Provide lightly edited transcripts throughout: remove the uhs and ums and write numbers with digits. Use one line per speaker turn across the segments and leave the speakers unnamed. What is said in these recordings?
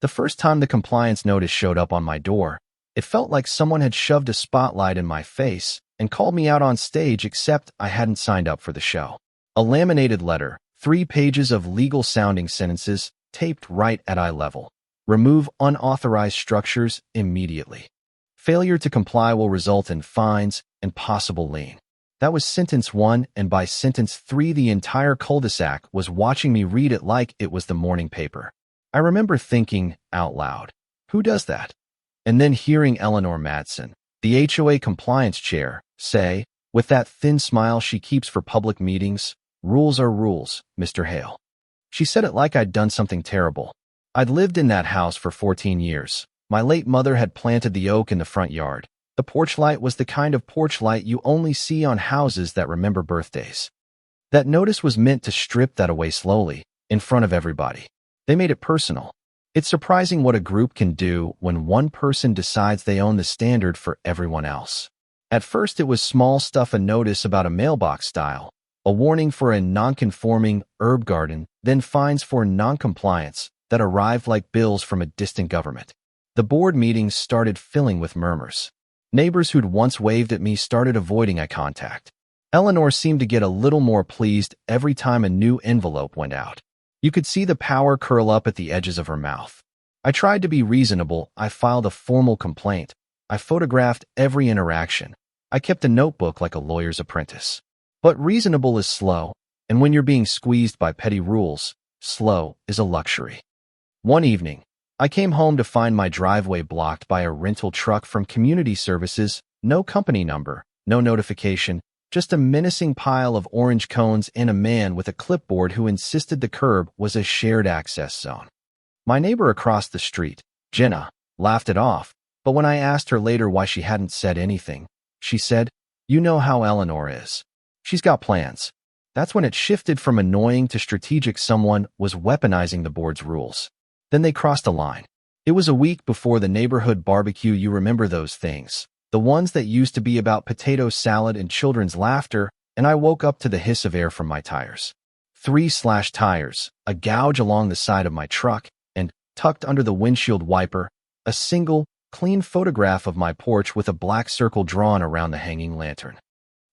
The first time the compliance notice showed up on my door, it felt like someone had shoved a spotlight in my face and called me out on stage, except I hadn't signed up for the show. A laminated letter, 3 pages of legal-sounding sentences taped right at eye level. Remove unauthorized structures immediately. Failure to comply will result in fines and possible lien. That was sentence 1, and by sentence 3 the entire cul-de-sac was watching me read it like it was the morning paper. I remember thinking out loud, who does that? And then hearing Eleanor Madsen, the HOA compliance chair, say, with that thin smile she keeps for public meetings, "Rules are rules, Mr. Hale." She said it like I'd done something terrible. I'd lived in that house for 14 years. My late mother had planted the oak in the front yard. The porch light was the kind of porch light you only see on houses that remember birthdays. That notice was meant to strip that away slowly, in front of everybody. They made it personal. It's surprising what a group can do when one person decides they own the standard for everyone else. At first it was small stuff, a notice about a mailbox style, a warning for a non-conforming herb garden, then fines for non-compliance that arrived like bills from a distant government. The board meetings started filling with murmurs. Neighbors who'd once waved at me started avoiding eye contact. Eleanor seemed to get a little more pleased every time a new envelope went out. You could see the power curl up at the edges of her mouth. I tried to be reasonable. I filed a formal complaint. I photographed every interaction. I kept a notebook like a lawyer's apprentice. But reasonable is slow, and when you're being squeezed by petty rules, slow is a luxury. One evening, I came home to find my driveway blocked by a rental truck from Community Services, no company number, no notification, just a menacing pile of orange cones and a man with a clipboard who insisted the curb was a shared access zone. My neighbor across the street, Jenna, laughed it off, but when I asked her later why she hadn't said anything, she said, "You know how Eleanor is. She's got plans." That's when it shifted from annoying to strategic. Someone was weaponizing the board's rules. Then they crossed a line. It was a week before the neighborhood barbecue. You remember those things, the ones that used to be about potato salad and children's laughter, and I woke up to the hiss of air from my tires. 3 slashed tires, a gouge along the side of my truck, and, tucked under the windshield wiper, a single, clean photograph of my porch with a black circle drawn around the hanging lantern.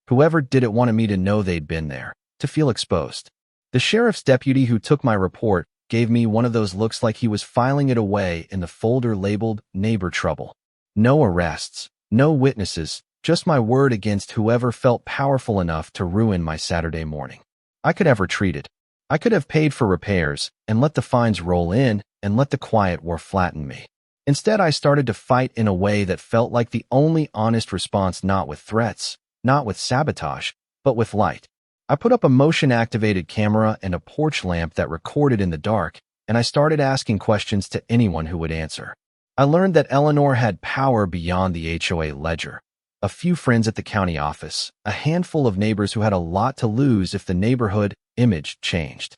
Whoever did it wanted me to know they'd been there, to feel exposed. The sheriff's deputy who took my report gave me one of those looks like he was filing it away in the folder labeled Neighbor Trouble. No arrests, no witnesses, just my word against whoever felt powerful enough to ruin my Saturday morning. I could have retreated. I could have paid for repairs and let the fines roll in and let the quiet war flatten me. Instead, I started to fight in a way that felt like the only honest response, not with threats, not with sabotage, but with light. I put up a motion-activated camera and a porch lamp that recorded in the dark, and I started asking questions to anyone who would answer. I learned that Eleanor had power beyond the HOA ledger. A few friends at the county office, a handful of neighbors who had a lot to lose if the neighborhood image changed.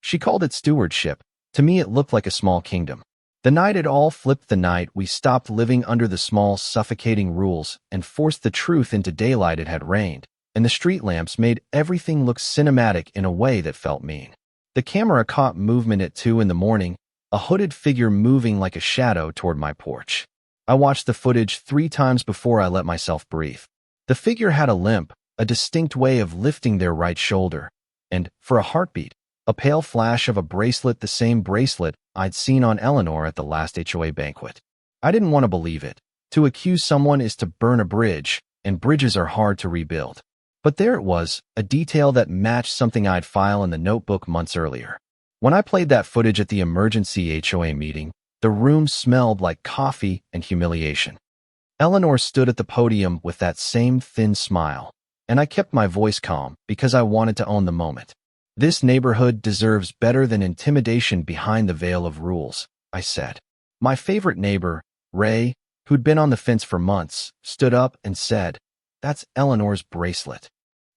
She called it stewardship. To me, it looked like a small kingdom. The night it all flipped, the night we stopped living under the small, suffocating rules and forced the truth into daylight, it had rained, and the street lamps made everything look cinematic in a way that felt mean. The camera caught movement at 2 in the morning, a hooded figure moving like a shadow toward my porch. I watched the footage 3 times before I let myself breathe. The figure had a limp, a distinct way of lifting their right shoulder, and, for a heartbeat, a pale flash of a bracelet, the same bracelet I'd seen on Eleanor at the last HOA banquet. I didn't want to believe it. To accuse someone is to burn a bridge, and bridges are hard to rebuild. But there it was, a detail that matched something I'd filed in the notebook months earlier. When I played that footage at the emergency HOA meeting, the room smelled like coffee and humiliation. Eleanor stood at the podium with that same thin smile, and I kept my voice calm because I wanted to own the moment. "This neighborhood deserves better than intimidation behind the veil of rules," I said. My favorite neighbor, Ray, who'd been on the fence for months, stood up and said, "That's Eleanor's bracelet."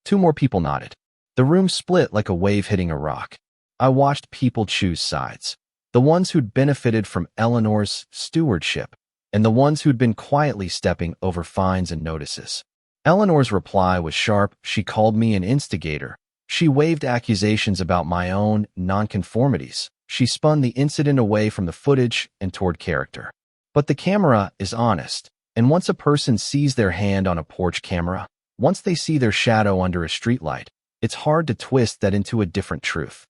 2 more people nodded. The room split like a wave hitting a rock. I watched people choose sides. The ones who'd benefited from Eleanor's stewardship, and the ones who'd been quietly stepping over fines and notices. Eleanor's reply was sharp. She called me an instigator. She waved accusations about my own nonconformities, She spun the incident away from the footage and toward character. But the camera is honest, and once a person sees their hand on a porch camera, once they see their shadow under a streetlight, it's hard to twist that into a different truth.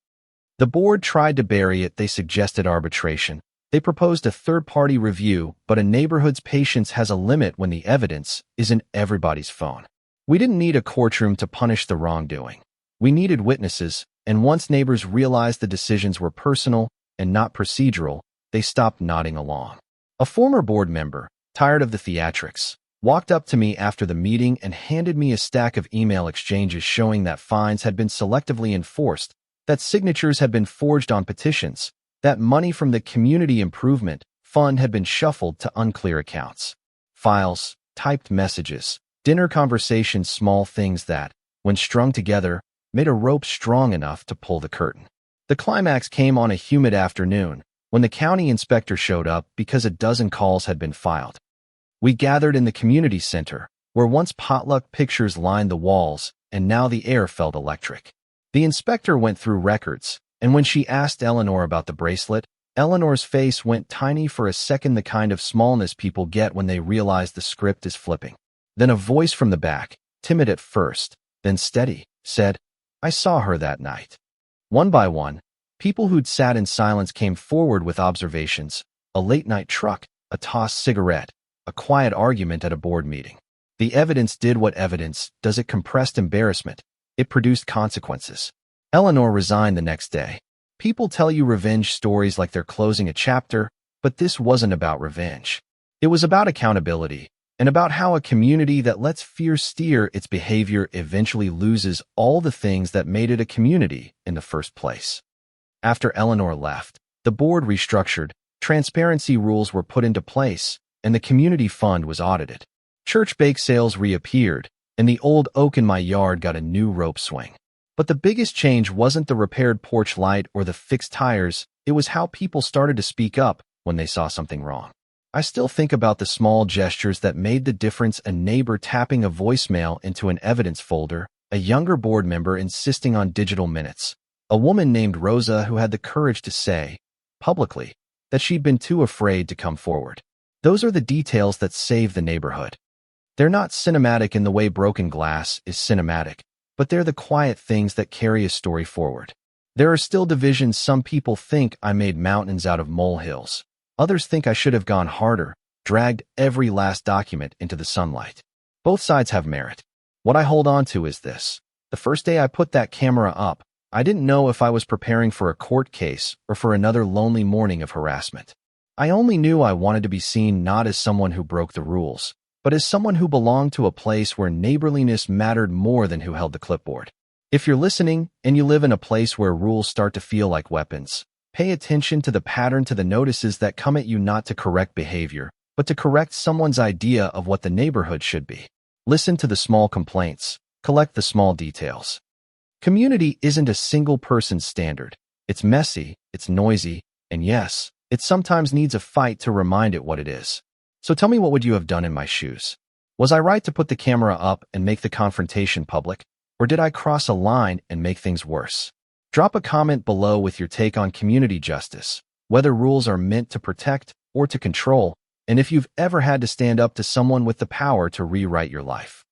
The board tried to bury it. They suggested arbitration. They proposed a third-party review, but a neighborhood's patience has a limit when the evidence is in everybody's phone. We didn't need a courtroom to punish the wrongdoing. We needed witnesses, and once neighbors realized the decisions were personal and not procedural, they stopped nodding along. A former board member, tired of the theatrics, walked up to me after the meeting and handed me a stack of email exchanges showing that fines had been selectively enforced, that signatures had been forged on petitions, that money from the Community Improvement Fund had been shuffled to unclear accounts. Files, typed messages, dinner conversations, small things that, when strung together, made a rope strong enough to pull the curtain. The climax came on a humid afternoon, when the county inspector showed up because a dozen calls had been filed. We gathered in the community center, where once potluck pictures lined the walls, and now the air felt electric. The inspector went through records, and when she asked Eleanor about the bracelet, Eleanor's face went tiny for a second, the kind of smallness people get when they realize the script is flipping. Then a voice from the back, timid at first, then steady, said, "I saw her that night." One by one, people who'd sat in silence came forward with observations: a late-night truck, a tossed cigarette, a quiet argument at a board meeting. The evidence did what evidence does. It compressed embarrassment. It produced consequences. Eleanor resigned the next day. People tell you revenge stories like they're closing a chapter, but this wasn't about revenge. It was about accountability, and about how a community that lets fear steer its behavior eventually loses all the things that made it a community in the first place. After Eleanor left, the board restructured, transparency rules were put into place, and the community fund was audited. Church bake sales reappeared, and the old oak in my yard got a new rope swing. But the biggest change wasn't the repaired porch light or the fixed tires, it was how people started to speak up when they saw something wrong. I still think about the small gestures that made the difference: a neighbor tapping a voicemail into an evidence folder, a younger board member insisting on digital minutes, a woman named Rosa who had the courage to say, publicly, that she'd been too afraid to come forward. Those are the details that save the neighborhood. They're not cinematic in the way broken glass is cinematic, but they're the quiet things that carry a story forward. There are still divisions. Some people think I made mountains out of molehills. Others think I should have gone harder, dragged every last document into the sunlight. Both sides have merit. What I hold on to is this: the first day I put that camera up, I didn't know if I was preparing for a court case or for another lonely morning of harassment. I only knew I wanted to be seen not as someone who broke the rules, but as someone who belonged to a place where neighborliness mattered more than who held the clipboard. If you're listening and you live in a place where rules start to feel like weapons, pay attention to the pattern, to the notices that come at you not to correct behavior, but to correct someone's idea of what the neighborhood should be. Listen to the small complaints, collect the small details. Community isn't a single person's standard. It's messy, it's noisy, and yes, it sometimes needs a fight to remind it what it is. So tell me, what would you have done in my shoes? Was I right to put the camera up and make the confrontation public, or did I cross a line and make things worse? Drop a comment below with your take on community justice, whether rules are meant to protect or to control, and if you've ever had to stand up to someone with the power to rewrite your life.